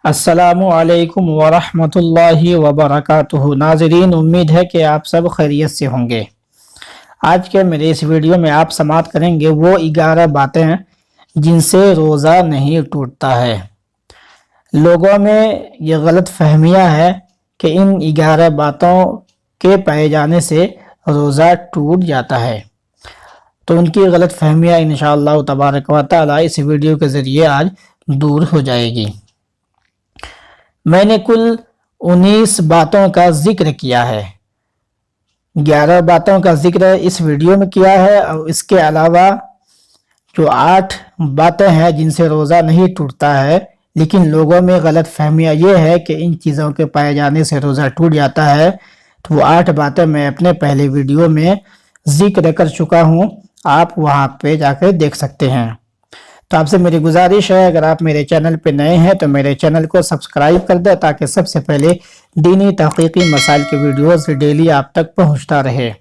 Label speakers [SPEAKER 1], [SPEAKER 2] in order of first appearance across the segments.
[SPEAKER 1] السلام علیکم ورحمۃ اللہ وبرکاتہ۔ ناظرین، امید ہے کہ آپ سب خیریت سے ہوں گے۔ آج کے میرے اس ویڈیو میں آپ سماعت کریں گے وہ 11 باتیں جن سے روزہ نہیں ٹوٹتا ہے۔ لوگوں میں یہ غلط فہمیاں ہے کہ ان 11 باتوں کے پائے جانے سے روزہ ٹوٹ جاتا ہے، تو ان کی غلط فہمیاں انشاءاللہ تبارک و تعالی اس ویڈیو کے ذریعے آج دور ہو جائے گی۔ میں نے کل 19 باتوں کا ذکر کیا ہے، 11 باتوں کا ذکر اس ویڈیو میں کیا ہے، اور اس کے علاوہ جو 8 باتیں ہیں جن سے روزہ نہیں ٹوٹتا ہے، لیکن لوگوں میں غلط فہمیاں یہ ہے کہ ان چیزوں کے پائے جانے سے روزہ ٹوٹ جاتا ہے، تو وہ 8 باتیں میں اپنے پہلے ویڈیو میں ذکر کر چکا ہوں، آپ وہاں پہ جا کے دیکھ سکتے ہیں۔ تو آپ سے میری گزارش ہے، اگر آپ میرے چینل پہ نئے ہیں تو میرے چینل کو سبسکرائب کر دیں تاکہ سب سے پہلے دینی تحقیقی مسائل کے ویڈیوز ڈیلی آپ تک پہنچتا رہے۔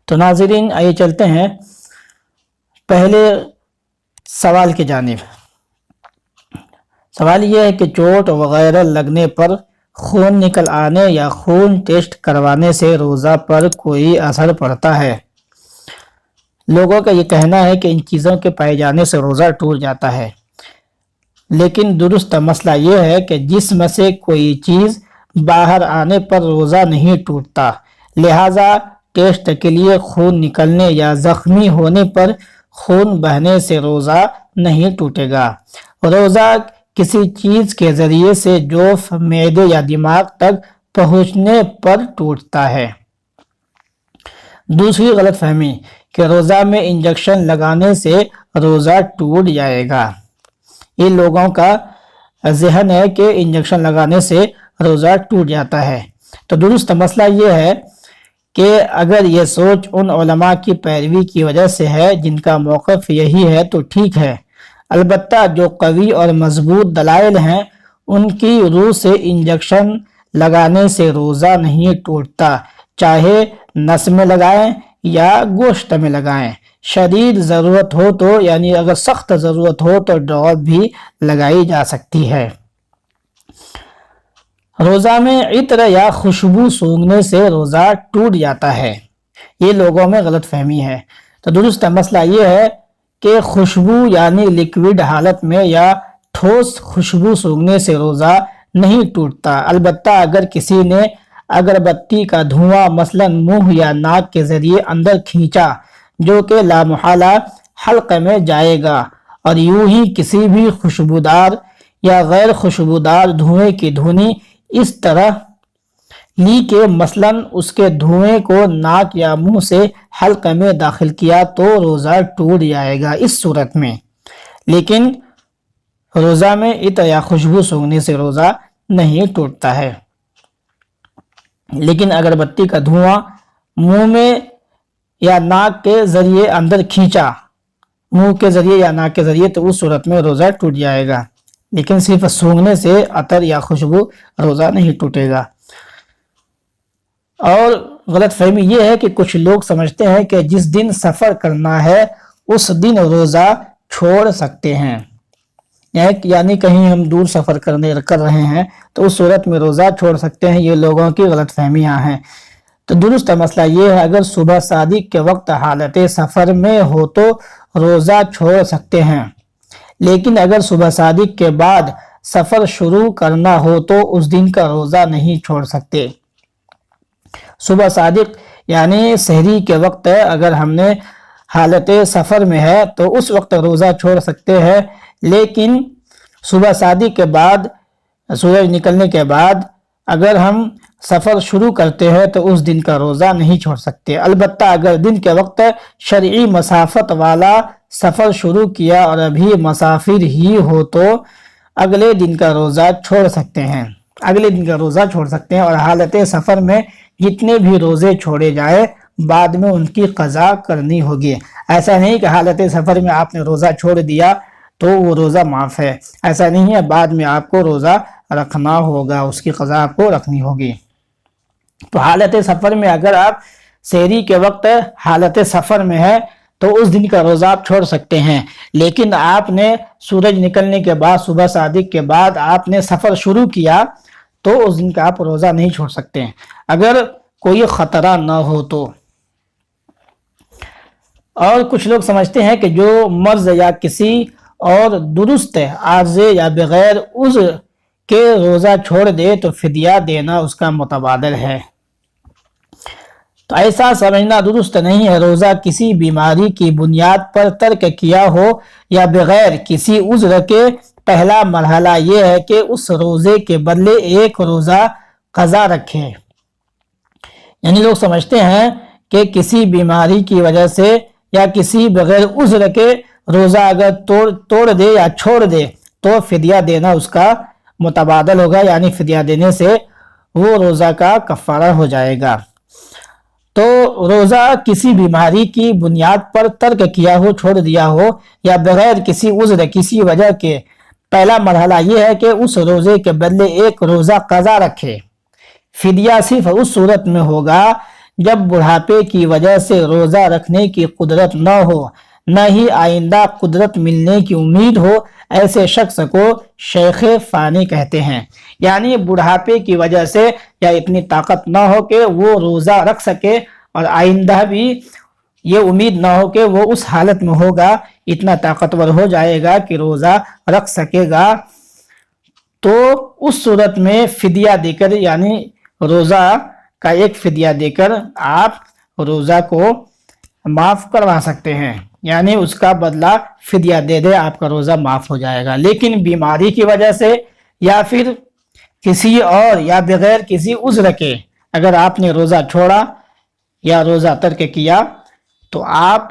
[SPEAKER 1] تو ناظرین، آئیے چلتے ہیں پہلے سوال کی جانب۔ سوال یہ ہے کہ چوٹ وغیرہ لگنے پر خون نکل آنے یا خون ٹیسٹ کروانے سے روزہ پر کوئی اثر پڑتا ہے؟ لوگوں کا یہ کہنا ہے کہ ان چیزوں کے پائے جانے سے روزہ ٹوٹ جاتا ہے، لیکن درست مسئلہ یہ ہے کہ جسم سے کوئی چیز باہر آنے پر روزہ نہیں ٹوٹتا، لہٰذا ٹیسٹ کے لیے خون نکلنے یا زخمی ہونے پر خون بہنے سے روزہ نہیں ٹوٹے گا۔ روزہ کسی چیز کے ذریعے سے جوف، معدے یا دماغ تک پہنچنے پر ٹوٹتا ہے۔ دوسری غلط فہمی کہ روزہ میں انجیکشن لگانے سے روزہ ٹوٹ جائے گا۔ یہ لوگوں کا ذہن ہے کہ انجیکشن لگانے سے روزہ ٹوٹ جاتا ہے، تو درست مسئلہ یہ ہے کہ اگر یہ سوچ ان علماء کی پیروی کی وجہ سے ہے جن کا موقف یہی ہے تو ٹھیک ہے، البتہ جو قوی اور مضبوط دلائل ہیں ان کی روح سے انجیکشن لگانے سے روزہ نہیں ٹوٹتا، چاہے نس میں لگائیں یا گوشت میں لگائیں۔ شدید ضرورت ہو تو، یعنی اگر سخت ضرورت ہو تو ڈراپ بھی لگائی جا سکتی ہے۔ روزہ میں عطر یا خوشبو سونگھنے سے روزہ ٹوٹ جاتا ہے، یہ لوگوں میں غلط فہمی ہے۔ تو درست مسئلہ یہ ہے کہ خوشبو یعنی لیکوڈ حالت میں یا ٹھوس خوشبو سونگھنے سے روزہ نہیں ٹوٹتا، البتہ اگر کسی نے اگربتی کا دھواں مثلا منہ یا ناک کے ذریعے اندر کھینچا جو کہ لامحالہ حلقے میں جائے گا، اور یوں ہی کسی بھی خوشبودار یا غیر خوشبودار دھوئیں کی دھنی اس طرح لی کہ مثلا اس کے دھوئیں کو ناک یا منہ سے حلقے میں داخل کیا تو روزہ ٹوٹ جائے گا اس صورت میں۔ لیکن روزہ میں عطر یا خوشبو سونگھنے سے روزہ نہیں ٹوٹتا ہے۔ لیکن اگربتی کا دھواں منہ میں یا ناک کے ذریعے اندر کھینچا، منہ کے ذریعے یا ناک کے ذریعے، تو اس صورت میں روزہ ٹوٹ جائے گا، لیکن صرف سونگھنے سے عطر یا خوشبو روزہ نہیں ٹوٹے گا۔ اور غلط فہمی یہ ہے کہ کچھ لوگ سمجھتے ہیں کہ جس دن سفر کرنا ہے اس دن روزہ چھوڑ سکتے ہیں، یعنی کہیں ہم دور سفر کر رہے ہیں تو اس صورت میں روزہ چھوڑ سکتے ہیں۔ یہ لوگوں کی غلط فہمیاں ہیں۔ تو درست مسئلہ یہ ہے، اگر صبح صادق کے وقت حالت سفر میں ہو تو روزہ چھوڑ سکتے ہیں، لیکن اگر صبح صادق کے بعد سفر شروع کرنا ہو تو اس دن کا روزہ نہیں چھوڑ سکتے۔ صبح صادق یعنی سحری کے وقت اگر ہم نے حالت سفر میں ہے تو اس وقت روزہ چھوڑ سکتے ہیں، لیکن صبح صادق کے بعد، سورج نکلنے کے بعد اگر ہم سفر شروع کرتے ہیں تو اس دن کا روزہ نہیں چھوڑ سکتے۔ البتہ اگر دن کے وقت شرعی مسافت والا سفر شروع کیا اور ابھی مسافر ہی ہو تو اگلے دن کا روزہ چھوڑ سکتے ہیں، اور حالت سفر میں جتنے بھی روزے چھوڑے جائے بعد میں ان کی قضا کرنی ہوگی۔ ایسا نہیں کہ حالت سفر میں آپ نے روزہ چھوڑ دیا تو وہ روزہ معاف ہے، ایسا نہیں ہے، بعد میں آپ کو روزہ رکھنا ہوگا، اس کی قضا آپ کو رکھنی ہوگی۔ تو حالت سفر میں اگر آپ سحری کے وقت حالت سفر میں ہے تو اس دن کا روزہ آپ چھوڑ سکتے ہیں۔ لیکن آپ نے سورج نکلنے کے بعد، صبح صادق کے بعد آپ نے سفر شروع کیا تو اس دن کا آپ روزہ نہیں چھوڑ سکتے ہیں، اگر کوئی خطرہ نہ ہو تو۔ اور کچھ لوگ سمجھتے ہیں کہ جو مرض یا کسی اور درست عارضے یا بغیر عذر کے روزہ چھوڑ دے تو فدیہ دینا اس کا متبادل ہے۔ تو ایسا سمجھنا درست نہیں ہے۔ روزہ کسی بیماری کی بنیاد پر ترک کیا ہو یا بغیر کسی عذر کے، پہلا مرحلہ یہ ہے کہ اس روزے کے بدلے ایک روزہ قضا رکھے۔ یعنی لوگ سمجھتے ہیں کہ کسی بیماری کی وجہ سے یا کسی بغیر عذر کے روزہ اگر توڑ دے یا چھوڑ دے تو فدیہ دینا اس کا متبادل ہوگا، یعنی فدیہ دینے سے وہ روزہ کا کفارہ ہو جائے گا۔ تو روزہ کسی بیماری کی بنیاد پر ترک کیا ہو، چھوڑ دیا ہو یا بغیر کسی عذر، کسی وجہ کے، پہلا مرحلہ یہ ہے کہ اس روزے کے بدلے ایک روزہ قضا رکھے۔ فدیہ صرف اس صورت میں ہوگا جب بڑھاپے کی وجہ سے روزہ رکھنے کی قدرت نہ ہو، نہ ہی آئندہ قدرت ملنے کی امید ہو۔ ایسے شخص کو شیخ فانی کہتے ہیں، یعنی بڑھاپے کی وجہ سے یا اتنی طاقت نہ ہو کہ وہ روزہ رکھ سکے، اور آئندہ بھی یہ امید نہ ہو کہ وہ اس حالت میں ہوگا، اتنا طاقتور ہو جائے گا کہ روزہ رکھ سکے گا، تو اس صورت میں فدیہ دے کر، یعنی روزہ کا ایک فدیہ دے کر آپ روزہ کو معاف کروا سکتے ہیں، یعنی اس کا بدلہ فدیہ دے دے، آپ کا روزہ معاف ہو جائے گا۔ لیکن بیماری کی وجہ سے یا پھر کسی اور یا بغیر کسی عذر کے اگر آپ نے روزہ چھوڑا یا روزہ ترک کیا تو آپ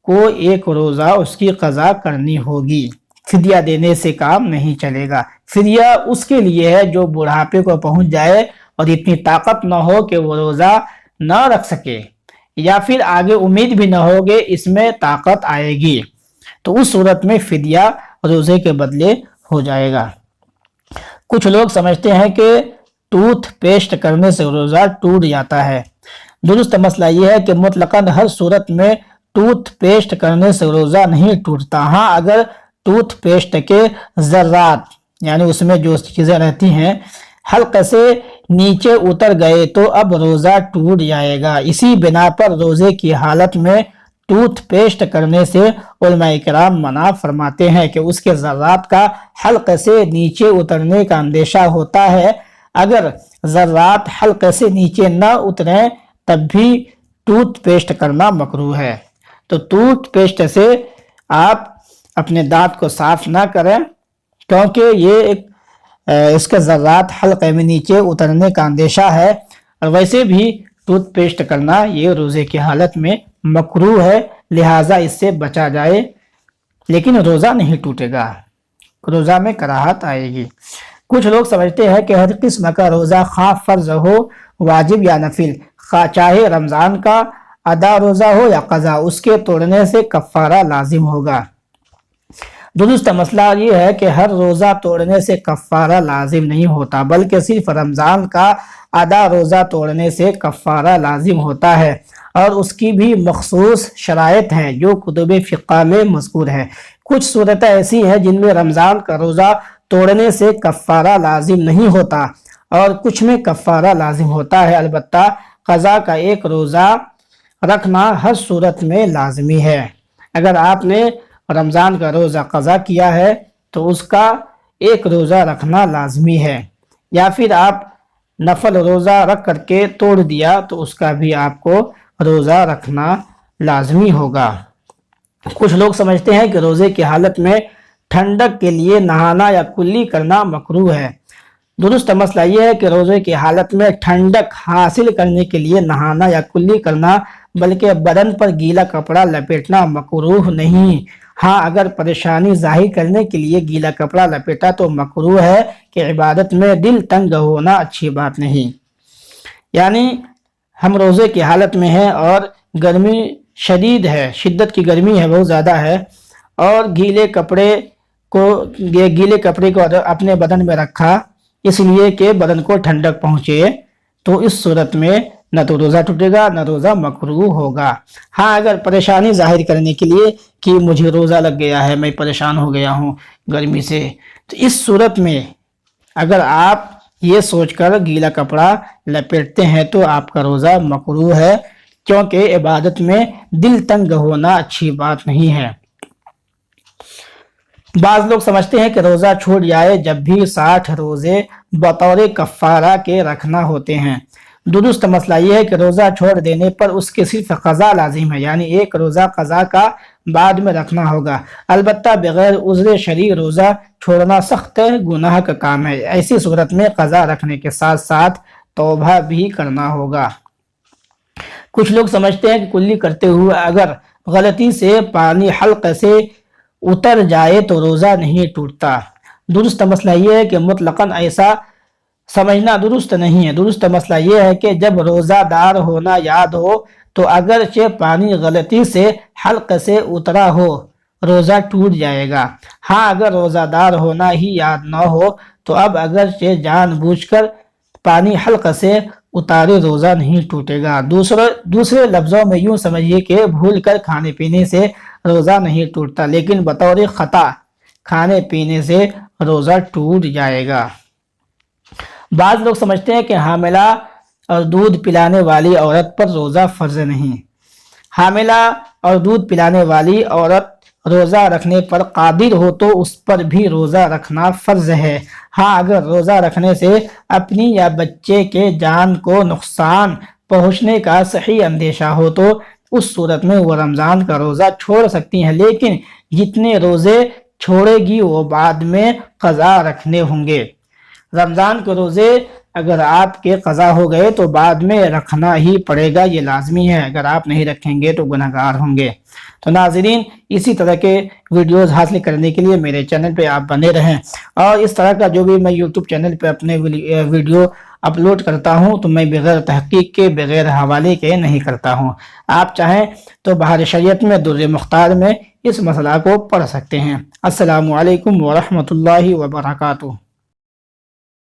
[SPEAKER 1] کو ایک روزہ اس کی قضا کرنی ہوگی، فدیہ دینے سے کام نہیں چلے گا۔ فدیہ اس کے لیے ہے جو بڑھاپے کو پہنچ جائے اور اتنی طاقت نہ ہو کہ وہ روزہ نہ رکھ سکے، یا پھر آگے امید بھی نہ ہوگے اس میں طاقت آئے گی، تو اس صورت میں فدیہ روزے کے بدلے ہو جائے گا۔ کچھ لوگ سمجھتے ہیں کہ ٹوتھ پیسٹ کرنے سے روزہ ٹوٹ جاتا ہے۔ درست مسئلہ یہ ہے کہ مطلقاً ہر صورت میں ٹوتھ پیسٹ کرنے سے روزہ نہیں ٹوٹتا۔ ہاں، اگر ٹوتھ پیسٹ کے ذرات، یعنی اس میں جو چیزیں رہتی ہیں، حلق سے نیچے اتر گئے تو اب روزہ ٹوٹ جائے گا۔ اسی بنا پر روزے کی حالت میں ٹوتھ پیسٹ کرنے سے علماء کرام منع فرماتے ہیں کہ اس کے ذرات کا حلق سے نیچے اترنے کا اندیشہ ہوتا ہے۔ اگر ذرات حلق سے نیچے نہ اتریں تب بھی ٹوتھ پیسٹ کرنا مکروہ ہے۔ تو ٹوتھ پیسٹ سے آپ اپنے دانت کو صاف نہ کریں، کیونکہ یہ اس کے ذرات حلقے میں نیچے اترنے کا اندیشہ ہے، اور ویسے بھی ٹوتھ پیسٹ کرنا یہ روزے کی حالت میں مکروہ ہے، لہٰذا اس سے بچا جائے، لیکن روزہ نہیں ٹوٹے گا، روزہ میں کراہت آئے گی۔ کچھ لوگ سمجھتے ہیں کہ ہر قسم کا روزہ خواہ فرض ہو، واجب یا نفل، چاہے رمضان کا ادا روزہ ہو یا قضا، اس کے توڑنے سے کفارہ لازم ہوگا۔ درست مسئلہ یہ ہے کہ ہر روزہ توڑنے سے کفارہ لازم نہیں ہوتا، بلکہ صرف رمضان کا آدھا روزہ توڑنے سے کفارہ لازم ہوتا ہے، اور اس کی بھی مخصوص شرائط ہیں جو کتب فقہ میں مذکور ہے۔ کچھ صورتیں ایسی ہیں جن میں رمضان کا روزہ توڑنے سے کفارہ لازم نہیں ہوتا اور کچھ میں کفارہ لازم ہوتا ہے، البتہ قضا کا ایک روزہ رکھنا ہر صورت میں لازمی ہے۔ اگر آپ نے رمضان کا روزہ قضا کیا ہے تو اس کا ایک روزہ رکھنا لازمی ہے، یا پھر آپ نفل روزہ رکھ کر کے توڑ دیا تو اس کا بھی آپ کو روزہ رکھنا لازمی ہوگا۔ کچھ لوگ سمجھتے ہیں کہ روزے کی حالت میں ٹھنڈک کے لیے نہانا یا کلی کرنا مکروہ ہے۔ درست مسئلہ یہ ہے کہ روزے کی حالت میں ٹھنڈک حاصل کرنے کے لیے نہانا یا کلی کرنا، بلکہ بدن پر گیلا کپڑا لپیٹنا مکروہ نہیں۔ ہاں، اگر پریشانی ظاہر کرنے کے لیے گیلا کپڑا لپیٹا تو مکروہ ہے، کہ عبادت میں دل تنگ ہونا اچھی بات نہیں۔ یعنی ہم روزے کی حالت میں ہیں اور گرمی شدید ہے، شدت کی گرمی ہے، بہت زیادہ ہے، اور گیلے کپڑے کو اپنے بدن میں رکھا اس لیے کہ بدن کو ٹھنڈک پہنچے، تو اس صورت میں نہ تو روزہ ٹوٹے گا نہ روزہ مکروہ ہوگا۔ ہاں اگر پریشانی ظاہر کرنے کے لیے کہ مجھے روزہ لگ گیا ہے، میں پریشان ہو گیا ہوں گرمی سے، تو اس صورت میں اگر آپ یہ سوچ کر گیلا کپڑا لپیٹتے ہیں تو آپ کا روزہ مکروہ ہے، کیونکہ عبادت میں دل تنگ ہونا اچھی بات نہیں ہے۔ بعض لوگ سمجھتے ہیں کہ روزہ چھوٹ جائے جب بھی 60 روزے بطور کفارہ کے رکھنا ہوتے ہیں۔ درست مسئلہ یہ ہے کہ روزہ چھوڑ دینے پر اس کے صرف قضا لازم ہے، یعنی ایک روزہ قضا کا بعد میں رکھنا ہوگا۔ البتہ بغیر عذر شرعی روزہ چھوڑنا سخت گناہ کا کام ہے، ایسی صورت میں قضا رکھنے کے ساتھ ساتھ توبہ بھی کرنا ہوگا۔ کچھ لوگ سمجھتے ہیں کہ کلی کرتے ہوئے اگر غلطی سے پانی حلق سے اتر جائے تو روزہ نہیں ٹوٹتا۔ درست مسئلہ یہ ہے کہ مطلقاً ایسا سمجھنا درست نہیں ہے۔ درست مسئلہ یہ ہے کہ جب روزہ دار ہونا یاد ہو تو اگرچہ پانی غلطی سے حلق سے اترا ہو روزہ ٹوٹ جائے گا۔ ہاں اگر روزہ دار ہونا ہی یاد نہ ہو تو اب اگرچہ جان بوجھ کر پانی حلق سے اتارے روزہ نہیں ٹوٹے گا۔ دوسرے لفظوں میں یوں سمجھیے کہ بھول کر کھانے پینے سے روزہ نہیں ٹوٹتا، لیکن بطور خطا کھانے پینے سے روزہ ٹوٹ جائے گا۔ بعض لوگ سمجھتے ہیں کہ حاملہ اور دودھ پلانے والی عورت پر روزہ فرض نہیں۔ حاملہ اور دودھ پلانے والی عورت روزہ رکھنے پر قادر ہو تو اس پر بھی روزہ رکھنا فرض ہے۔ ہاں اگر روزہ رکھنے سے اپنی یا بچے کے جان کو نقصان پہنچنے کا صحیح اندیشہ ہو تو اس صورت میں وہ رمضان کا روزہ چھوڑ سکتی ہیں، لیکن جتنے روزے چھوڑے گی وہ بعد میں قضا رکھنے ہوں گے۔ رمضان کے روزے اگر آپ کے قضا ہو گئے تو بعد میں رکھنا ہی پڑے گا، یہ لازمی ہے، اگر آپ نہیں رکھیں گے تو گنہگار ہوں گے۔ تو ناظرین، اسی طرح کے ویڈیوز حاصل کرنے کے لیے میرے چینل پہ آپ بنے رہیں، اور اس طرح کا جو بھی میں یوٹیوب چینل پہ اپنے ویڈیو اپلوڈ کرتا ہوں تو میں بغیر تحقیق کے بغیر حوالے کے نہیں کرتا ہوں۔ آپ چاہیں تو بحر شریعت میں در مختار میں اس مسئلہ کو پڑھ سکتے ہیں۔ السلام علیکم ورحمۃ اللہ وبرکاتہ۔